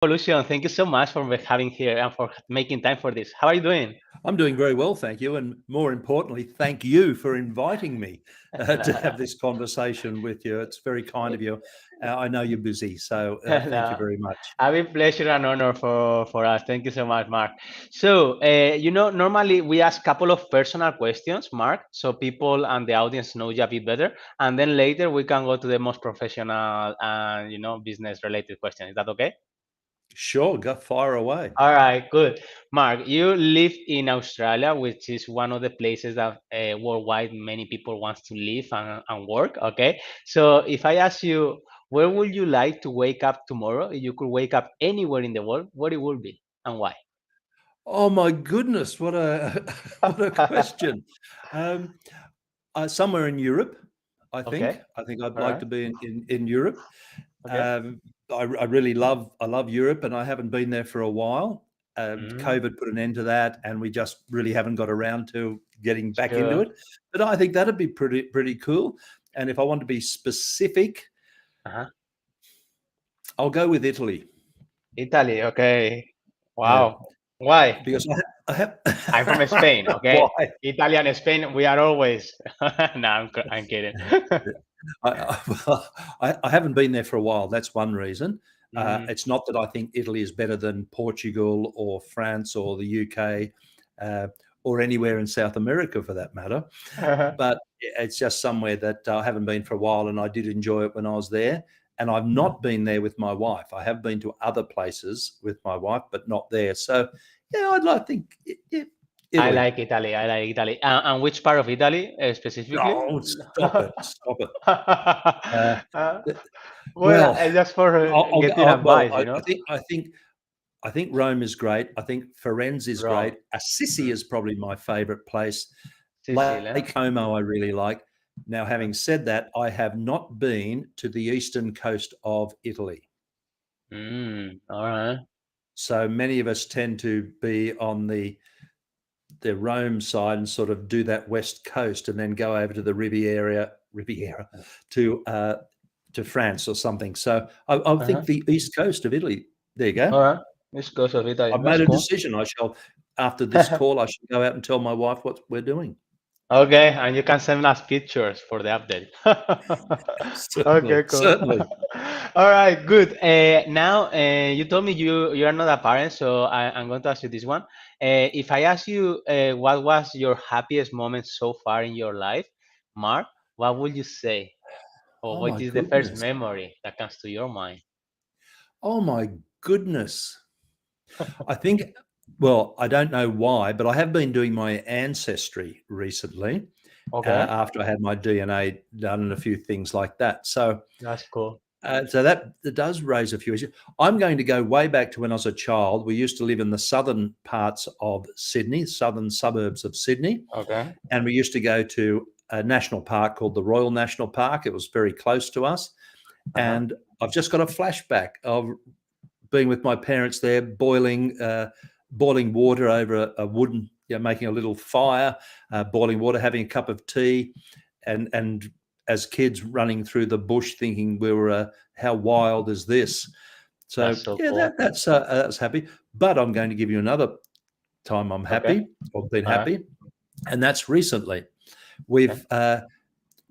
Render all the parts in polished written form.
Evolution. Thank you so much for having here and for making time for this. How are you doing? I'm doing very well, thank you. And more importantly, thank you for inviting me to have this conversation with you. It's very kind of you. I know you're busy, so thank you No, very much. a big pleasure and honor for us. Thank you so much, Mark. So, normally we ask a couple of personal questions, Mark, so people and the audience know you a bit better, and then later we can go to the most professional and business related questions. Is that okay? Sure, go fire away. All right, good. Mark, you live in Australia, which is one of the places that worldwide many people want to live and work. Okay, so if I ask you, where would you like to wake up tomorrow? If you could wake up anywhere in the world, what it would be and why? Oh my goodness, what a what a question. Um, Somewhere in Europe, I think. Okay, I think I'd all like right, to be in Europe. okay. Um, I really love Europe, and I haven't been there for a while. Mm, COVID put an end to that, and we just really haven't got around to getting back into sure. it. But I think that'd be pretty cool. And if I want to be specific, Uh-huh. I'll go with Italy. Italy, okay. Yeah, Wow. Why? because I I'm from have Spain, okay? why? Italy and Spain, we are always. No, I'm kidding. Well, I haven't been there for a while. That's one reason. Mm. It's not that I think Italy is better than Portugal or France or the UK or anywhere in South America for that matter, but it's just somewhere that I haven't been for a while, and I did enjoy it when I was there. And I've not been there with my wife. I have been to other places with my wife, but not there. So, yeah, I'd like to think I Italy. like Italy. I like Italy. And which part of Italy specifically? Oh, stop it! Stop it! Uh, Uh, well, well, just for getting Well, advice, I think Rome is great. I think Firenze is Rome, great. Assisi mm, is probably my favorite place. Sicily. Lake Como, I really like. Now, having said that, I have not been to the eastern coast of Italy. All right. So many of us tend to be on the Rome side and sort of do that west coast and then go over to the Riviera to France or something. So I Uh-huh. think the east coast of Italy. There you go. All right. East coast of Italy. I've That's made a cool. decision. I shall, after this call, I shall go out and tell my wife what we're doing. Okay, and you can send us pictures for the update. Certainly, Okay, cool. certainly. All right, good. Now, you told me you are not a parent, so I'm going to ask you this one. If I ask you what was your happiest moment so far in your life, Mark, what would you say? Or Oh what my is the first goodness. memory that comes to your mind? Oh my goodness. I think, well, I don't know why, but I have been doing my ancestry recently Okay, after I had my DNA done and a few things like that. So, that's cool. so that does raise a few issues. I'm going to go way back to when I was a child. We used to live in the southern parts of Sydney, southern suburbs of Sydney, Okay. and we used to go to a national park called the Royal National Park. It was very close to us, Uh-huh. and I've just got a flashback of being with my parents there, boiling water over a wooden, making a little fire, boiling water, having a cup of tea, and as kids running through the bush, thinking we were, how wild is this? So That's so yeah, cool. that's happy. But I'm going to give you another time I'm Okay. happy or been All right. happy, and that's recently. Okay. We've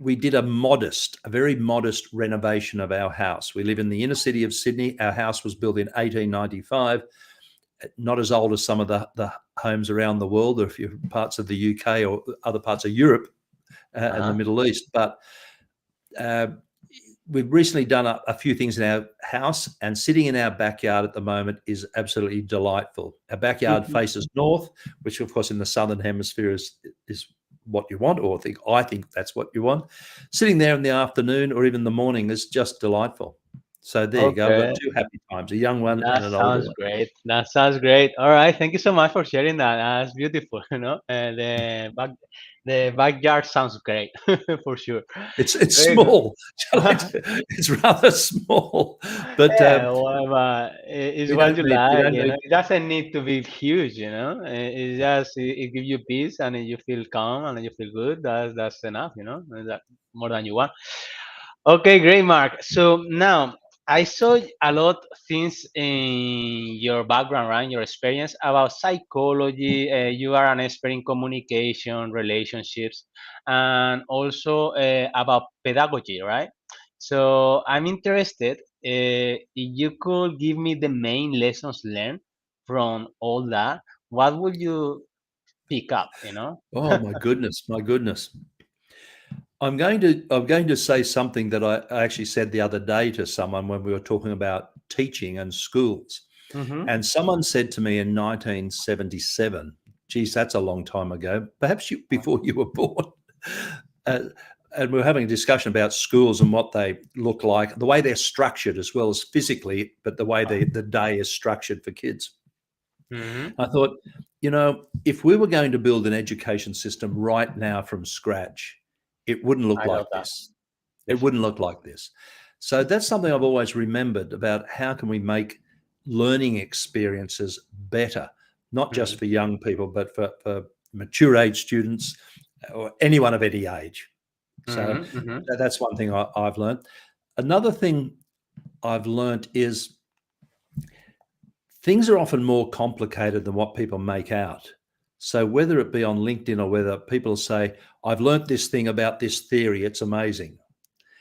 we did a very modest renovation of our house. We live in the inner city of Sydney. Our house was built in 1895, not as old as some of the homes around the world, or a few parts of the UK or other parts of Europe and the Uh-huh. Middle East. But uh, we've recently done a few things in our house, and sitting in our backyard at the moment is absolutely delightful. Our backyard faces north, which of course in the southern hemisphere is what you want, or I think that's what you want. Sitting there in the afternoon or even the morning is just delightful. So there you go. I've got Okay. two happy times, a young one That and an older sounds one. great. That sounds great. All right, thank you so much for sharing that. That's beautiful. The backyard sounds great for sure. It's Very good. small. It's rather small, but Yeah, well, it's we what don't you need we like. don't need It doesn't need to be huge. It just it gives you peace and you feel calm and you feel good. That's enough. That more than you want. Okay, great, Mark. So now I saw a lot things in your background, right? Your experience about psychology. You are an expert in communication, relationships, and also about pedagogy, right? So I'm interested if you could give me the main lessons learned from all that. What would you pick up? You know? Oh my goodness, my goodness. I'm going to say something that I actually said the other day to someone when we were talking about teaching and schools. Mm-hmm. And someone said to me in 1977, geez, that's a long time ago, perhaps before you were born. Uh, and we were having a discussion about schools and what they look like, the way they're structured as well as physically, but the way the day is structured for kids. Mm-hmm. I thought, if we were going to build an education system right now from scratch, it wouldn't look I love like that. this. It wouldn't Definitely. look like this. So that's something I've always remembered about how can we make learning experiences better, not just Mm-hmm. for young people, but for mature age students or anyone of any age. So Mm-hmm. Mm-hmm. that's one thing I've learned. Another thing I've learned is things are often more complicated than what people make out. So whether it be on LinkedIn or whether people say, I've learnt this thing about this theory, it's amazing.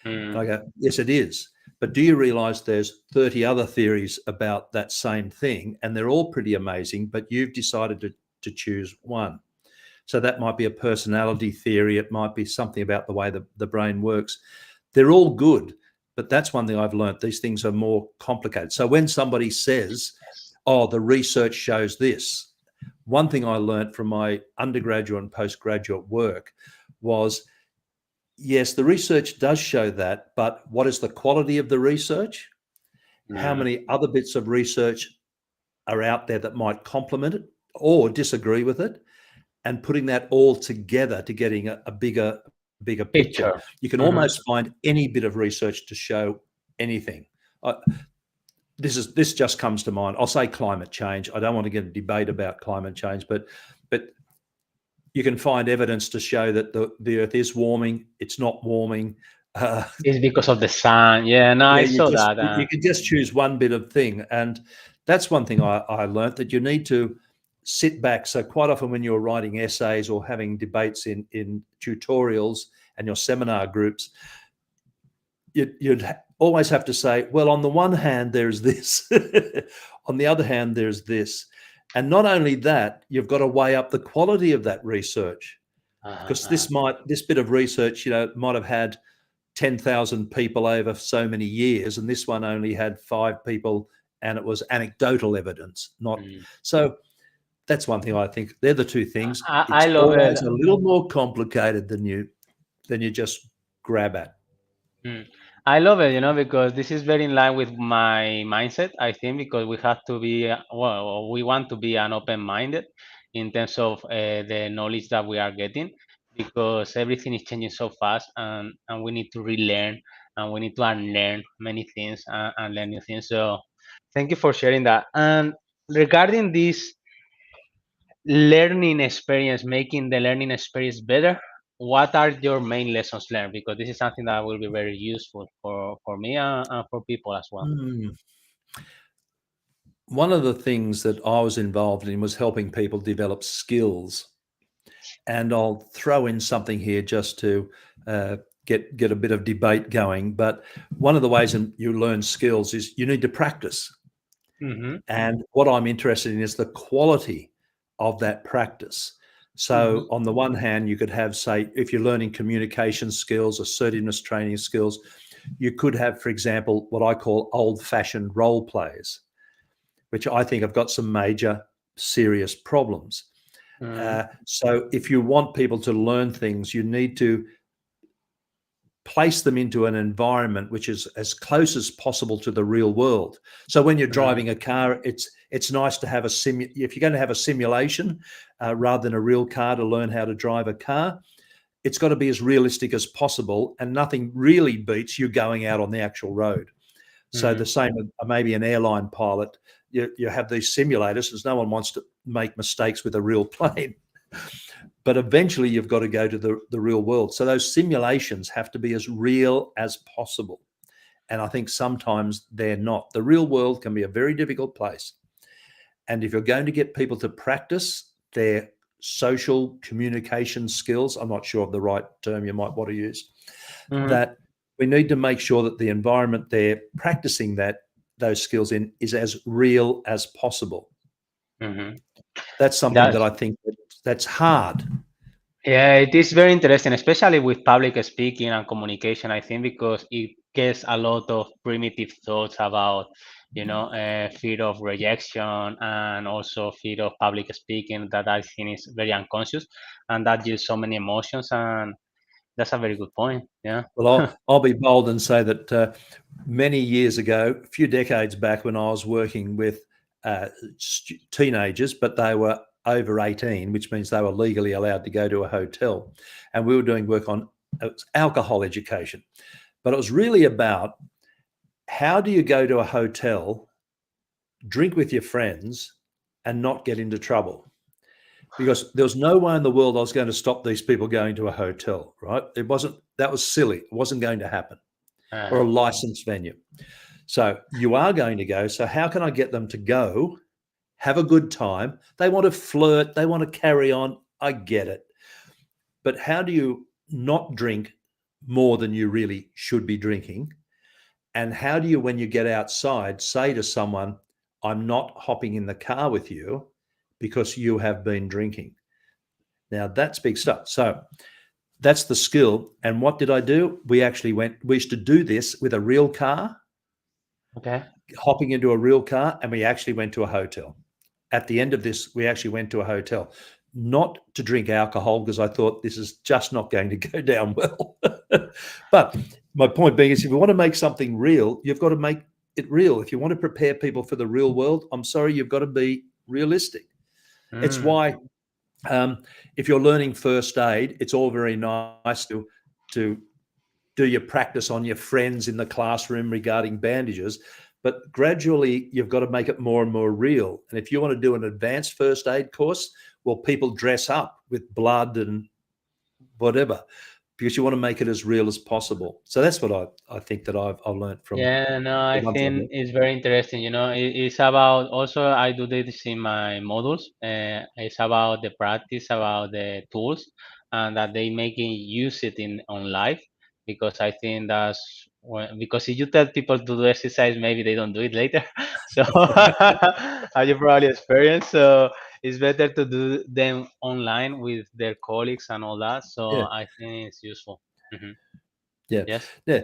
And I go, yes, it is. But do you realize there's 30 other theories about that same thing, and they're all pretty amazing, but you've decided to choose one. So that might be a personality theory. It might be something about the way the brain works. They're all good, but that's one thing I've learned. These things are more complicated. So when somebody says, oh, the research shows this, one thing I learned from my undergraduate and postgraduate work was, yes, the research does show that, but what is the quality of the research? How Mm-hmm. many other bits of research are out there that might complement it or disagree with it? And putting that all together to getting a bigger picture. Picture. You can Mm-hmm. almost find any bit of research to show anything. Uh, this just comes to mind. I'll say climate change. I don't want to get a debate about climate change, but you can find evidence to show that the Earth is warming. It's not warming. Uh, It's because of the sun. Yeah, no, yeah, I you saw just that. you can just choose one bit of thing, and that's one thing I learned, that you need to sit back. So quite often when you're writing essays or having debates in tutorials and your seminar groups, you'd always have to say, well, on the one hand there's this, on the other hand there's this, and not only that, you've got to weigh up the quality of that research, Uh-huh, because uh-huh. this bit of research might have had 10,000 people over so many years, and this one only had 5 people, and it was anecdotal evidence, not Mm. so. That's one thing I think. They're the two things. I It's love it. always a little more complicated than you just grab at. Mm. I love it, because this is very in line with my mindset, I think, because we have to be, well, we want to be an open-minded in terms of the knowledge that we are getting, because everything is changing so fast, and we need to relearn, and we need to unlearn many things, and learn new things. So thank you for sharing that. And regarding this learning experience, making the learning experience better, what are your main lessons learned? Because this is something that will be very useful for me, and for people as well. Mm. One of the things that I was involved in was helping people develop skills, and I'll throw in something here just to uh, get a bit of debate going. But one of the ways you learn skills is you need to practice. Mm-hmm. And what I'm interested in is the quality of that practice. Mm-hmm. So, on the one hand, you could have, say, if you're learning communication skills, assertiveness training skills, you could have, for example, what I call old fashioned role plays, which I think have got some major serious problems. Mm-hmm. So, if you want people to learn things, you need to place them into an environment which is as close as possible to the real world. So when you're Mm-hmm. driving a car, it's nice to have if you're going to have a simulation rather than a real car to learn how to drive a car, it's got to be as realistic as possible, and nothing really beats you going out on the actual road. So Mm-hmm. the same with maybe an airline pilot. You have these simulators because no one wants to make mistakes with a real plane. But eventually you've got to go to the real world. So those simulations have to be as real as possible. And I think sometimes they're not. The real world can be a very difficult place. And if you're going to get people to practice their social communication skills, I'm not sure of the right term you might want to use, Hmm. that we need to make sure that the environment they're practicing those skills in is as real as possible. Hmm. That's something that That's I think that's hard. Yeah, it is very interesting, especially with public speaking and communication. I think because it gets a lot of primitive thoughts about, fear of rejection and also fear of public speaking that I think is very unconscious and that use so many emotions. And that's a very good point. Yeah. Well, I'll be bold and say that many years ago, a few decades back, when I was working with teenagers, but they were over 18, which means they were legally allowed to go to a hotel, and we were doing work on alcohol education. But it was really about how do you go to a hotel, drink with your friends, and not get into trouble? Because there was no way in the world I was going to stop these people going to a hotel, right? That was silly. It wasn't going to happen. Or Uh, a licensed venue. So you are going to go. So how can I get them to go, have a good time? They want to flirt, they want to carry on. I get it. But how do you not drink more than you really should be drinking? And how do you, when you get outside, say to someone, I'm not hopping in the car with you because you have been drinking? Now that's big stuff. So that's the skill. And what did I do? We used to do this with a real car, okay. hopping into a real car, and we actually went to a hotel. At the end of this, we actually went to a hotel, not to drink alcohol because I thought this is just not going to go down well. But my point being is if you want to make something real, you've got to make it real. If you want to prepare people for the real world, I'm sorry, you've got to be realistic. It's Mm, why if you're learning first aid, it's all very nice to do your practice on your friends in the classroom regarding bandages, but gradually you've got to make it more and more real. And if you want to do an advanced first aid course, well, people dress up with blood and whatever because you want to make it as real as possible. So that's what I think that I've learned from yeah, no, the I ones I've think met. it's very interesting. It's about also I do this in my modules. It's about the practice, about the tools, and that they making use it in on life. Because I think because if you tell people to do exercise, maybe they don't do it later. So as you probably experience, so it's better to do them online with their colleagues and all that. So Yeah, I think it's useful. Hmm. yeah, Yes. yeah.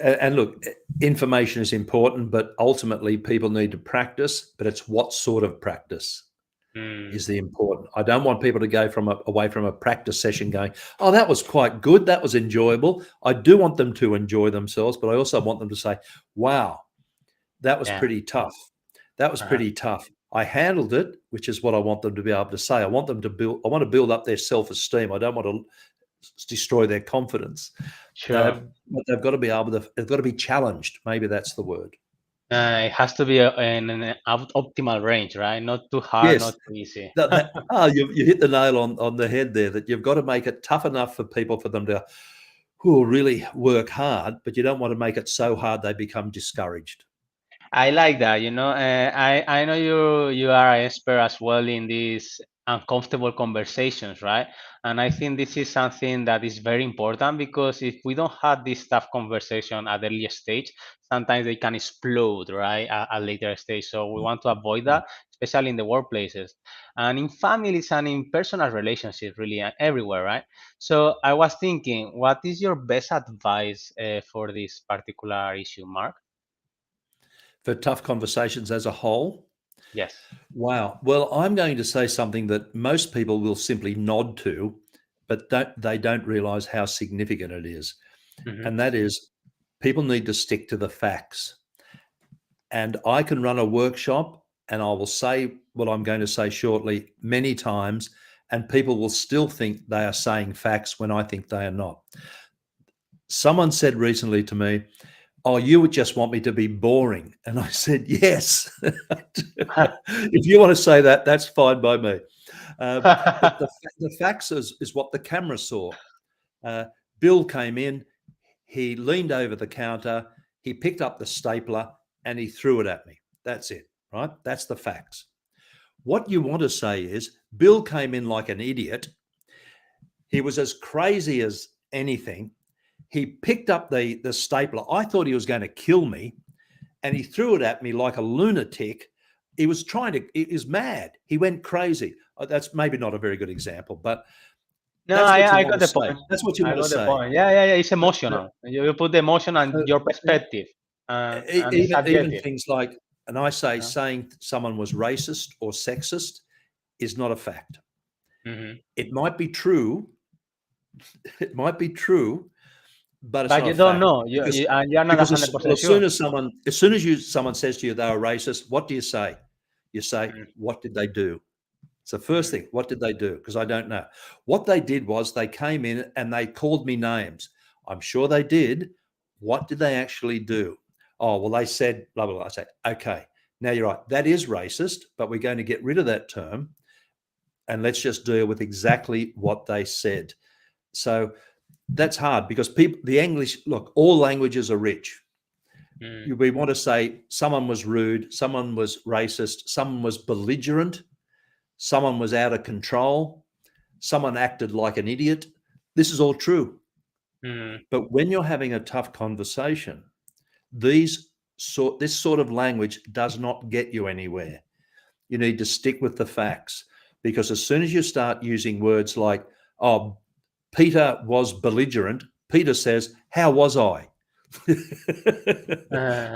And look, information is important, but ultimately people need to practice. But it's what sort of practice Mm, is the important. I don't want people to go away from a practice session going, "Oh, that was quite good. That was enjoyable." I do want them to enjoy themselves, but I also want them to say, "Wow, that was yeah. pretty tough. That was Uh-huh. pretty tough. I handled it," which is what I want them to be able to say. I want to build up their self-esteem. I don't want to destroy their confidence. Sure. But they've got to be able to. They've got to be challenged. Maybe that's the word. It has to be in an optimal range, right? Not too hard, Yes, not too easy. you hit the nail on the head there. That you've got to make it tough enough for people for them to who really work hard, but you don't want to make it so hard they become discouraged. I like that. I know you are an expert as well in these uncomfortable conversations, right? And I think this is something that is very important because if we don't have this tough conversation at the early stage, sometimes they can explode, right, at later stage. So we want to avoid that, especially in the workplaces and in families and in personal relationships, really everywhere, right? So I was thinking, what is your best advice for this particular issue, Mark? For tough conversations as a whole, Yes. wow. Well, I'm going to say something that most people will simply nod to, but they don't realize how significant it is. Hmm. And that is people need to stick to the facts. And I can run a workshop and I will say what I'm going to say shortly many times, and people will still think they are saying facts when I think they are not. Someone said recently to me, "Oh, you would just want me to be boring." And I said, "Yes." If you want to say that, that's fine by me. But the facts is what the camera saw. Uh, Bill came in, he leaned over the counter, He picked up the stapler and he threw it at me. That's it, right? That's the facts. What you want to say is Bill came in like an idiot. He was as crazy as anything. He picked up the stapler. I thought he was going to kill me, and he threw it at me like a lunatic. He was mad. He went crazy. That's maybe not a very good example, but No, that's what you I want got to the say. point. That's what you I want to got the say. point. Yeah. It's So, so, emotional. You put the emotion and your so perspective, and it's even subjective. things like, and I say Uh, saying someone was racist or sexist is not a fact. mhm. It might be true. It might be true, but it's But not you a don't fact know. because You're not a hundred well, percent sure. as soon as someone says to you they are racist, what do you say? You say, Mm, what did they do? It's the first mm, thing. What did they do? Because I don't know. What they did was they came in and they called me names. I'm sure they did. What did they actually do? Oh, well, they said blah, blah, blah. I say, okay, now you're right. That is racist, but we're going to get rid of that term and let's just deal with exactly what they said. So that's hard because the English, look, all languages are rich. mm, We want to say someone was rude, someone was racist, someone was belligerent, someone was out of control, someone acted like an idiot. This is all true. mm. But when you're having a tough conversation, this sort of language does not get you anywhere. You need to stick with the facts because as soon as you start using words like, oh, Peter was belligerent, Peter says, how was I?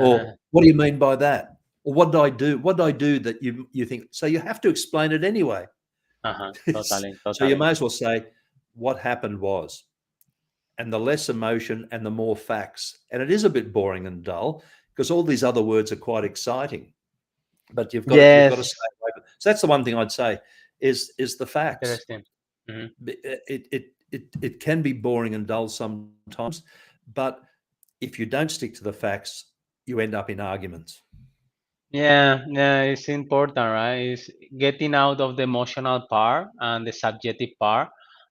Or what do you mean by that? Or what did I do? What did I do that you think? So you have to explain it anyway. Totally, So you totally. may as well say what happened was, and the less emotion and the more facts. And it is a bit boring and dull because all these other words are quite exciting, but you've got to Yes, stay away. So that's the one thing I'd say is the facts. interesting. Mhm. It can be boring and dull sometimes, but if you don't stick to the facts, you end up in arguments. Yeah, it's important, right? It's getting out of the emotional part and the subjective part,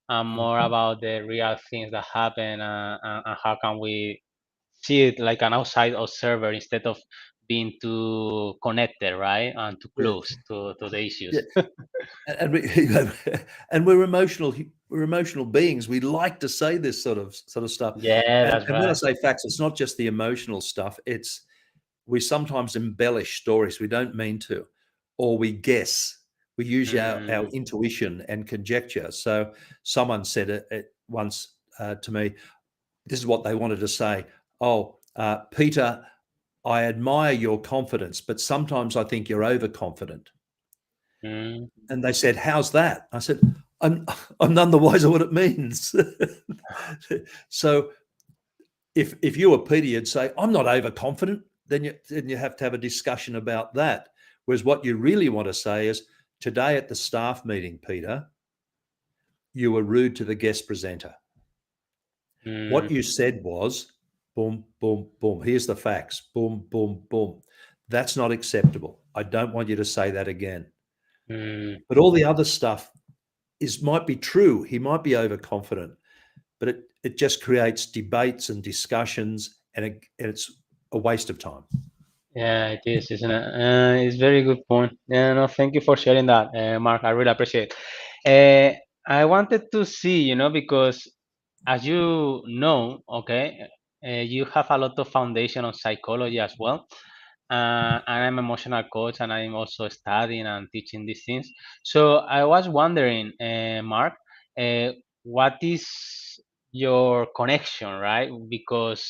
and more Mhm. about the real things that happen, and how can we see it like an outside observer instead of being too connected, right? And too Yeah, close to the yeah. issues. And we, and we're emotional. We're emotional beings. We like to say this sort of stuff. Yeah, And that's and when I right. say facts, it's not just the emotional stuff. It's we sometimes embellish stories we don't mean to, or we guess. We use our Mm, intuition and conjecture. So someone said it once to me. This is what they wanted to say. Oh, Peter, I admire your confidence, but sometimes I think you're overconfident. mm. And they said, how's that? I said, I'm, I'm none the wiser what it means. So if you were Peter, you'd say, I'm not overconfident. Then you have to have a discussion about that. Whereas what you really want to say is, today at the staff meeting, Peter, you were rude to the guest presenter. Mm, What you said was, boom, boom, boom. Here's the facts. Boom, boom, boom. That's not acceptable. I don't want you to say that again. mm. But all the other stuff might be true. He might be overconfident, but it just creates debates and discussions, and it's a waste of time. Yeah, it is, isn't it? It's very good point. Yeah, no, thank you for sharing that, Mark. I really appreciate it. I wanted to see, because as you know, okay, you have a lot of foundation on psychology as well. And I'm emotional coach, and I'm also studying and teaching these things. So I was wondering, Mark, uh, what is your connection, right? Because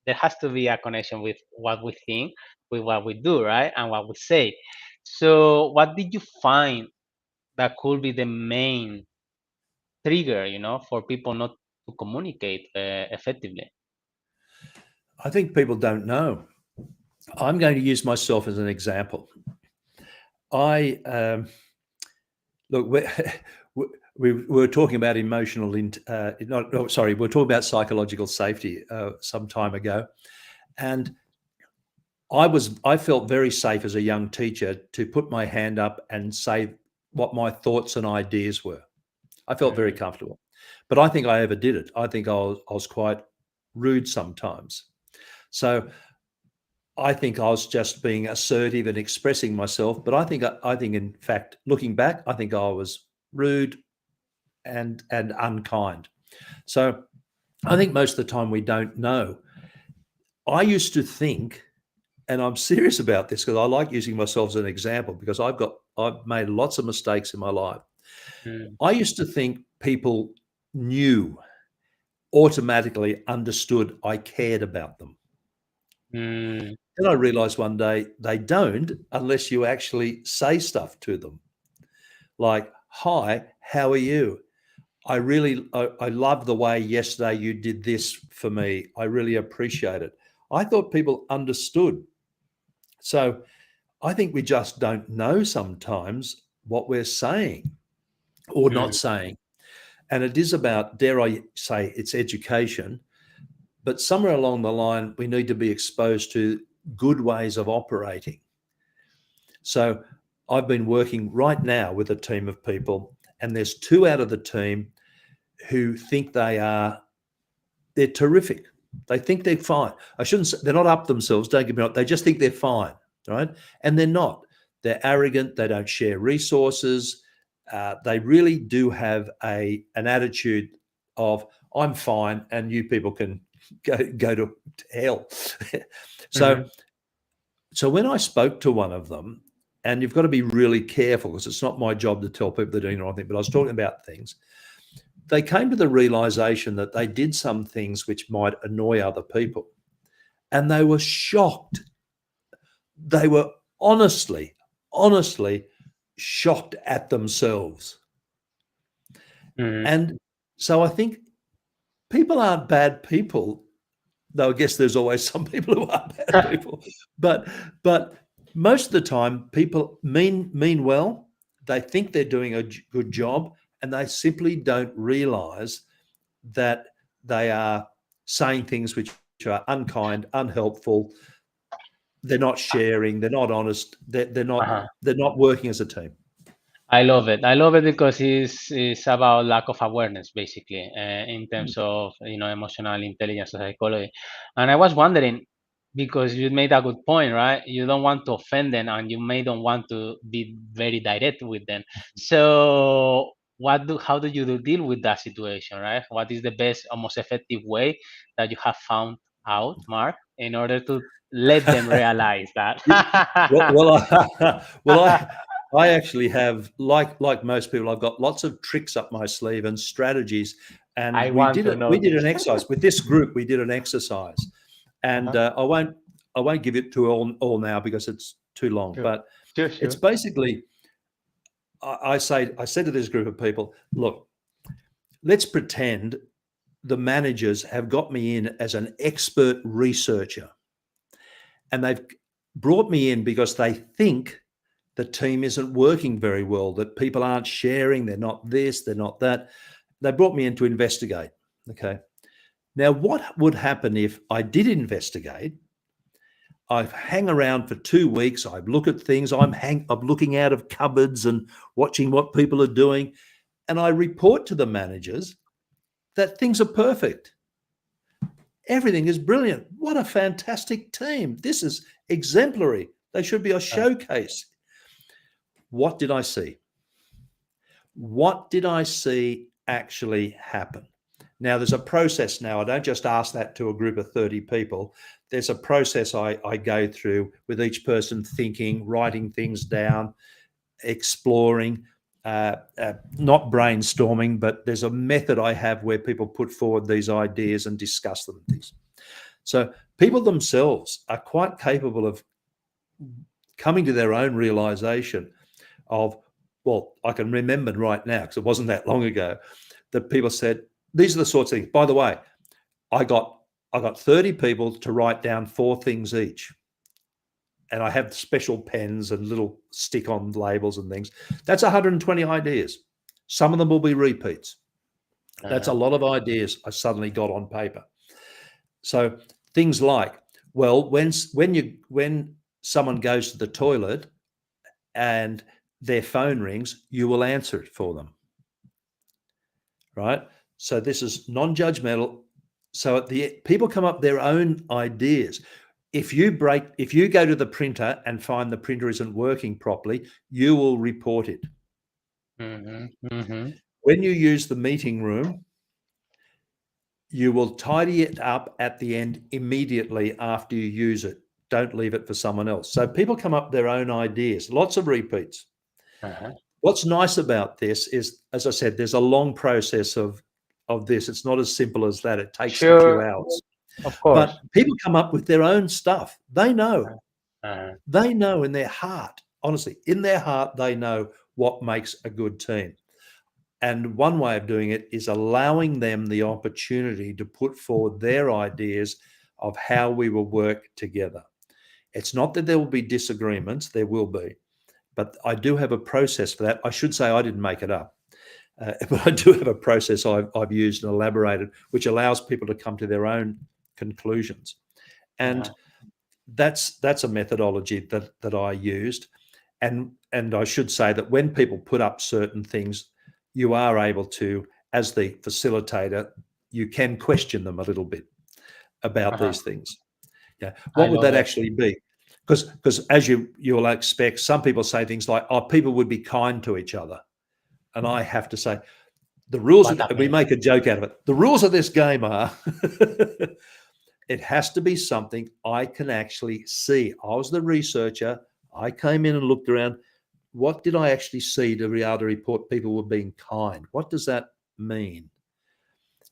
there has to be a connection with what we think, with what we do, right, and what we say. So, what did you find that could be the main trigger, for people not to communicate effectively? I think people don't know. I'm going to use myself as an example. I look. We were talking about we're talking about psychological safety some time ago, and I felt very safe as a young teacher to put my hand up and say what my thoughts and ideas were. I felt very Mm, comfortable, but I think I overdid it. I think I was quite rude sometimes. So I think I was just being assertive and expressing myself, but I think in fact, looking back, I think I was rude and unkind. So I think most of the time we don't know. I used to think, and I'm serious about this because I like using myself as an example because I've made lots of mistakes in my life. Mm, I used to think people knew, automatically understood I cared about them. mm, Then I realized one day they don't unless you actually say stuff to them like, "Hi, how are you? I love the way yesterday you did this for me. I really appreciate it." I thought people understood. So I think we just don't know sometimes what we're saying or not mm, saying. And it is about, dare I say, it's education. But somewhere along the line, we need to be exposed to good ways of operating. So I've been working right now with a team of people, and there's two out of the team who think they're terrific. They think they're fine. I shouldn't say they're not up themselves, don't get me wrong. They just think they're fine, right? And they're not. They're arrogant. They don't share resources. They really do have an attitude of "I'm fine, and you people can go to hell." so mhm, so when I spoke to one of them, and you've got to be really careful because it's not my job to tell people they're doing the wrong thing, but I was talking about things. They came to the realization that they did some things which might annoy other people, and they were shocked. They were honestly shocked at themselves. mhm. And so I think people aren't bad people, though I guess there's always some people who are bad people. But but most of the time, people mean well. They think they're doing a good job, and they simply don't realize that they are saying things which are unkind, unhelpful. They're not sharing. They're not honest. They're not. Uh-huh. They're not working as a team. I love it. I love it because it's about lack of awareness, basically, in terms of emotional intelligence and psychology. And I was wondering because you made a good point, right? You don't want to offend them, and you may don't want to be very direct with them. So, how do you deal with that situation, right? What is the best or most effective way that you have found out, Mark, in order to let them realize that? Yeah, well, I actually have, like most people, I've got lots of tricks up my sleeve and strategies. And I want to know we did this. an exercise with this group. We did an exercise, and Uh-huh. I won't give it to all now because it's too long. Sure. But Sure, it's sure. basically, I said to this group of people, look, let's pretend the managers have got me in as an expert researcher, and they've brought me in because they think the team isn't working very well, that people aren't sharing, they're not this, they're not that. They brought me in to investigate. Okay. Now, what would happen if I did investigate? I hang around for 2 weeks. I look at things. I'm looking out of cupboards and watching what people are doing, and I report to the managers that things are perfect. Everything is brilliant. What a fantastic team! This is exemplary. They should be a Uh, showcase. What did I see? What did I see actually happen? Now, there's a process now. I don't just ask that to a group of 30 people. There's a process I go through with each person thinking, writing things down, exploring, not brainstorming, but there's a method I have where people put forward these ideas and discuss them and things. So people themselves are quite capable of coming to their own realization of, well, I can remember right now, because it wasn't that long ago, that people said, these are the sorts of things. By the way, I got 30 people to write down 4 things each. And I have special pens and little stick-on labels and things. That's 120 ideas. Some of them will be repeats. That's a uh, lot of ideas I suddenly got on paper. So things like, well, when someone goes to the toilet and their phone rings, you will answer it for them, right? So this is non-judgmental. So people come up with their own ideas. if you go to the printer and find the printer isn't working properly, you will report it. Mm-hmm. Mm-hmm. When you use the meeting room, you will tidy it up at the end immediately after you use it. Don't leave it for someone else. So people come up with their own ideas, lots of repeats. Uh-huh. What's nice about this is, as I said, there's a long process of this. It's not as simple as that. It takes a few Sure, hours. of course. But people come up with their own stuff. Uh-huh. They know in their heart, honestly, in their heart, they know what makes a good team. And one way of doing it is allowing them the opportunity to put forward their ideas of how we will work together. It's not that there will be disagreements, there will be, but I do have a process for that. I should say I didn't make it up, but I do have a process I've used and elaborated, which allows people to come to their own conclusions. And Uh-huh. that's a methodology that I used. And I should say that when people put up certain things, you are able to, as the facilitator, you can question them a little bit about Uh-huh. these things. Yeah, I what would love that it. actually be? Because as you'll expect, some people say things like, "Oh, people would be kind to each other," and I have to say, the rules What of that we means. make a joke out of it. The rules of this game are it has to be something I can actually see. I was the researcher. I came in and looked around. What did I actually see to be able to report people were being kind? What does that mean?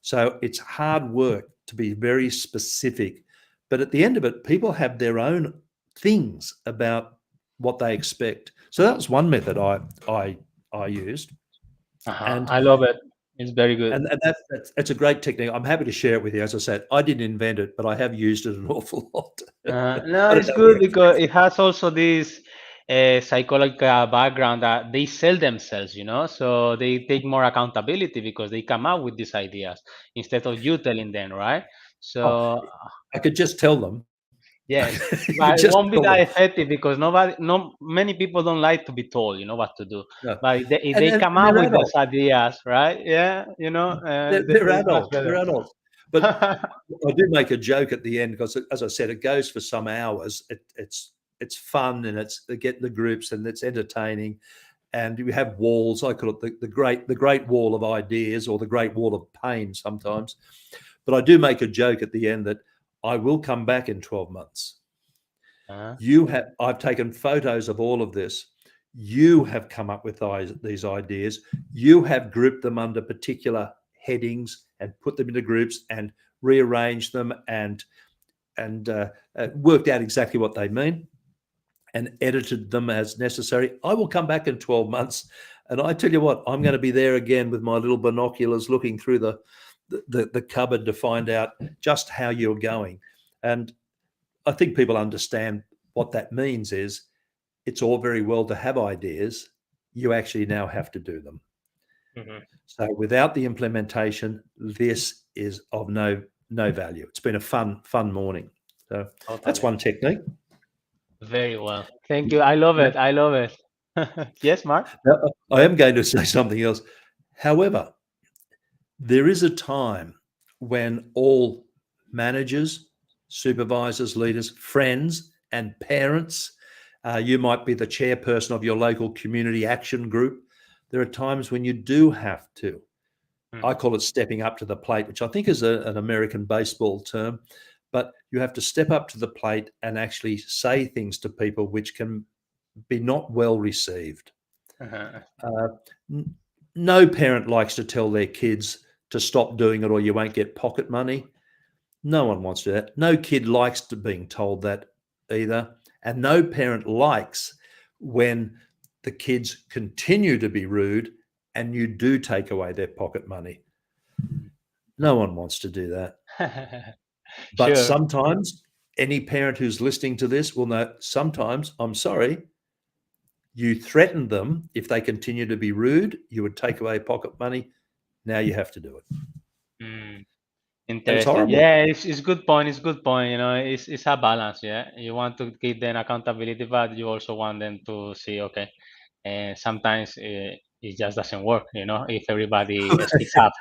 So it's hard work to be very specific. But at the end of it, people have their own things about what they expect. So that was one method I used. Uh-huh. And I love it. It's very good. and that's a great technique. I'm happy to share it with you. As I said, I didn't invent it, but I have used it an awful lot. No, I don't it's know where good it came because it has also this psychological background that they sell themselves, so they take more accountability because they come up with these ideas instead of you telling them, right? from. Oh, So I could just tell them. yes, You could but it just won't be tell that them. effective because no many people don't like to be told, what to do. No. But if they And come and up they're with those adults. ideas, right? Yeah, They're it's much adults. They're better. adults. But I do make a joke at the end because, as I said, it goes for some hours. It's fun and it's get the groups and it's entertaining. And you have walls. I call it the great wall of ideas or the great wall of pain sometimes. But I do make a joke at the end that I will come back in 12 months. Uh, I've taken photos of all of this. You have come up with these ideas. You have grouped them under particular headings and put them into groups and rearranged them and worked out exactly what they mean and edited them as necessary. I will come back in 12 months, and I tell you what, I'm going to be there again with my little binoculars, looking through the cupboard to find out just how you're going. And I think people understand what that means is it's all very well to have ideas. You actually now have to do them. mhm, So without the implementation, this is of no value. It's been a fun morning. So that's totally. one technique. Very well. Thank you. I love Now, it. I love it. Yes, Mark? now, I am going to say something else. However, there is a time when all managers, supervisors, leaders, friends, and parents, you might be the chairperson of your local community action group. There are times when you do have to. I Mhm. call it stepping up to the plate, which I think is an American baseball term. But you have to step up to the plate and actually say things to people which can be not well received. Uh-huh. Uh, no parent likes to tell their kids to stop doing it or you won't get pocket money. No one wants to do that. No kid likes to being told that either. And no parent likes when the kids continue to be rude and you do take away their pocket money. No one wants to do that. But Sure. sometimes any parent who's listening to this will know sometimes, I'm sorry, you threatened them if they continue to be rude, you would take away pocket money. Now you have to do it. Mm, And it's interesting. horrible. Yeah, it's good point. It's good point. It's a balance. Yeah, you want to give them accountability, but you also want them to see, okay, and sometimes it just doesn't work, if everybody speaks up.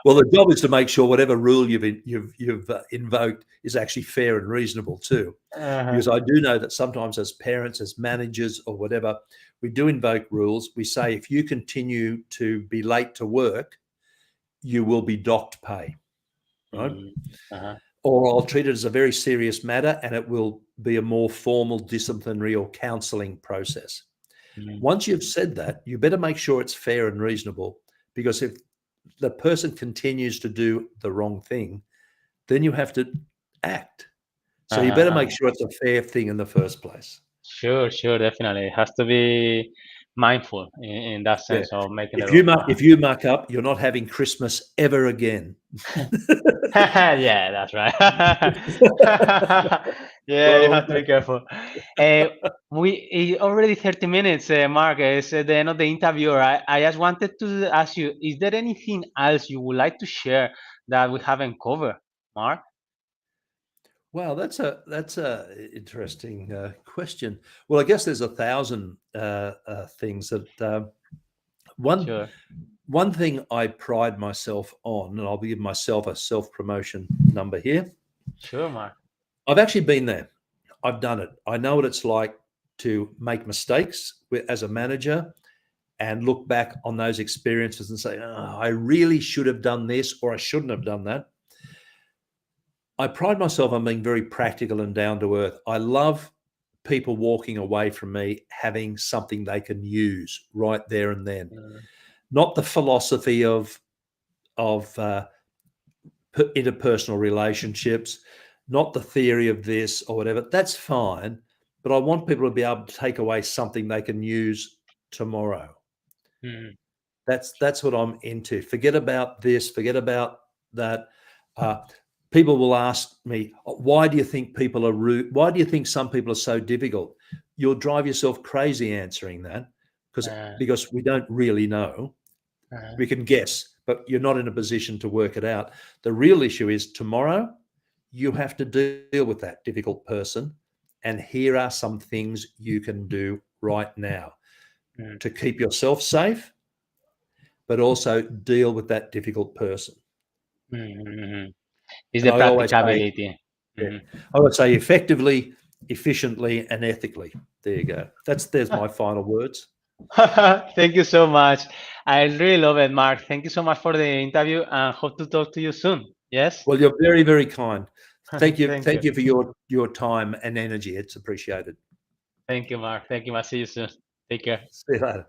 Well, the job is to make sure whatever rule you've invoked is actually fair and reasonable too. Uh-huh. Because I do know that sometimes as parents, as managers or whatever, we do invoke rules. We say, if you continue to be late to work, you will be docked pay, right? Mm, uh-huh. Or I'll treat it as a very serious matter and it will be a more formal disciplinary or counseling process. Mm, Once you've said that, you better make sure it's fair and reasonable, because if the person continues to do the wrong thing, then you have to act. So you uh-huh, better make uh-huh. sure it's a fair thing in the first place. Sure, sure, definitely. It has to be mindful in that Yeah. sense of making the If you rule. muck, if you muck up, you're not having Christmas ever again. Yeah, that's right. Yeah, you have to be careful. Uh, already 30 minutes, Mark. It's the end of the interview. I just wanted to ask you: is there anything else you would like to share that we haven't covered, Mark? Wow, that's a interesting question. Well, I guess there's 1,000 things that one Sure, one thing I pride myself on, and I'll give myself a self promotion number here. sure, Mark. I've actually been there. I've done it. I know what it's like to make mistakes as a manager and look back on those experiences and say, oh, I really should have done this or I shouldn't have done that. I pride myself on being very practical and down to earth. I love people walking away from me having something they can use right there and then. Mm, Not the philosophy of interpersonal relationships, not the theory of this or whatever. That's fine, but I want people to be able to take away something they can use tomorrow. mm, That's what I'm into. Forget about this. Forget about that. Uh, People will ask me, why do you think people are rude? Why do you think some people are so difficult? You'll drive yourself crazy answering that, uh, because we don't really know. uh, We can guess, but you're not in a position to work it out. The real issue is tomorrow, you have to deal with that difficult person. And here are some things you can do right now mm, to keep yourself safe, but also deal with that difficult person. mm. It's And the I always say, practicability. yeah, Mhm. I would say effectively, efficiently, and ethically. There you go. There's my final words. Thank you so much. I really love it, Mark. Thank you so much for the interview and hope to talk to you soon. Yes? Well, you're very, very kind. Thank you. Thank you. Thank you for your time and energy. It's appreciated. Thank you, Mark. Thank you. I'll see you soon. Take care. See you later.